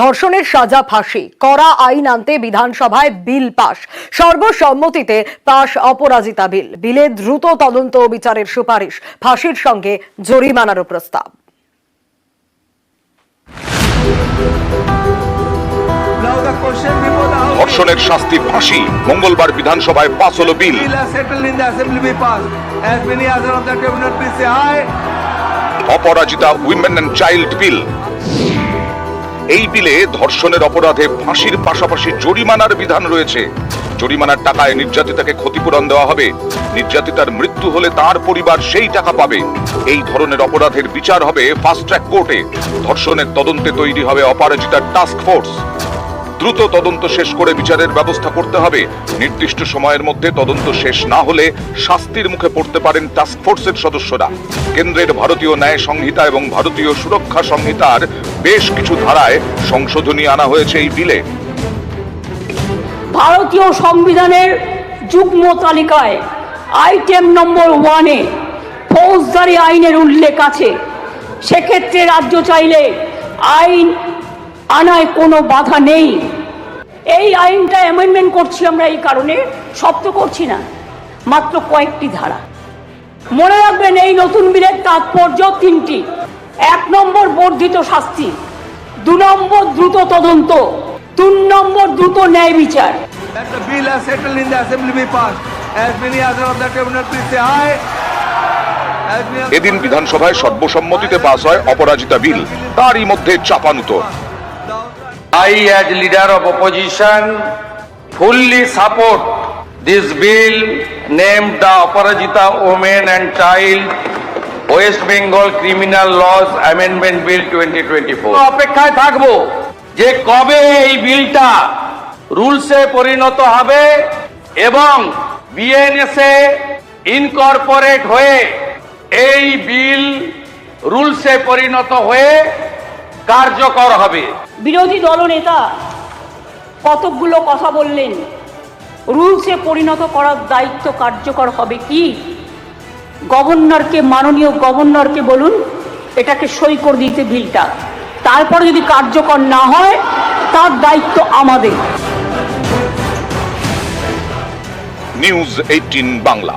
ধর্ষণের সাজা ফাঁসি, কড়া আইন আনতে বিধানসভায় বিল পাশ। সর্বসম্মতিতে পাশ অপরাজিতা বিল। বিলে দ্রুত তদন্ত ও বিচারের সুপারিশ, ফাঁসির সঙ্গে জরিমানারও প্রস্তাব। ধর্ষণের শাস্তি ফাঁসি, মঙ্গলবার বিধানসভায় পাস হলো বিল। অপরাজিতা উইমেন অ্যান্ড চাইল্ড বিল। এই বিলে ধর্ষণের অপরাধে ফাঁসির পাশাপাশি জরিমানার বিধান রয়েছে। জরিমানার টাকায় নির্যাতিতাকে ক্ষতিপূরণ দেওয়া হবে। নির্যাতিতার মৃত্যু হলে তার পরিবার সেই টাকা পাবে। এই ধরনের অপরাধের বিচার হবে ফাস্ট ট্র্যাক কোর্টে। ধর্ষণের তদন্তে তৈরি হবে অপরাজিতার টাস্ক ফোর্স। দ্রুত তদন্ত শেষ করে বিচারের ব্যবস্থা করতে হবে। নির্দিষ্ট সময়ের মধ্যে তদন্ত শেষ না হলে শাস্তির মুখে পড়তে পারেন টাস্ক ফোর্সের সদস্যরা। কেন্দ্রের ভারতীয় ন্যায় সংহিতা এবং ভারতীয় সুরক্ষা সংহিতার বেশ কিছু ধারায় সংশোধনী আনা হয়েছে এই বিলে। ভারতীয় সংবিধানের যুগ্ম তালিকায় আইটেম নম্বর 1-এ ফৌজদারি আইনের উল্লেখ আছে। সেক্ষেত্রে রাজ্য চাইলে আইন আনায় কোনো বাধা নেই। এই আইনটা অ্যামেন্ডমেন্ট করছি আমরা এই কারণে, সব তো করছি না, মাত্র কয়েকটি ধারা। মনে রাখবেন, এই নতুন বিলের তাৎপর্য 3টি। 1 নম্বর বর্ধিত শাস্তি, 2 নম্বর দ্রুত তদন্ত, 3 নম্বর দ্রুত ন্যায় বিচার। এদিন বিধানসভায় সর্বসম্মতিতে পাস হয় অপরাজিতা বিল। তারই মধ্যে চাপানুতোর। I, as leader of opposition, fully support this bill named the Aparajita Women and Child West Bengal Criminal Laws Amendment Bill 2024. অপেক্ষায় থাকবো যে কবে এই বিলটা রুলসে পরিণত হবে এবং বিএনএসএ ইনকর্পোরেট হয়ে এই বিল রুলসে পরিণত হয়ে কার্যকর হবে। বিরোধী দলনেতা কতকগুলো কথা বললেন, রুলসে পরিণত করার দায়িত্ব কার্যকর হবে কি? গভর্নরকে, মাননীয় গভর্নরকে বলুন এটাকে সই করে দিতে বিলটা। তারপরে যদি কার্যকর না হয় তার দায়িত্ব আমাদের। নিউজ 18 বাংলা।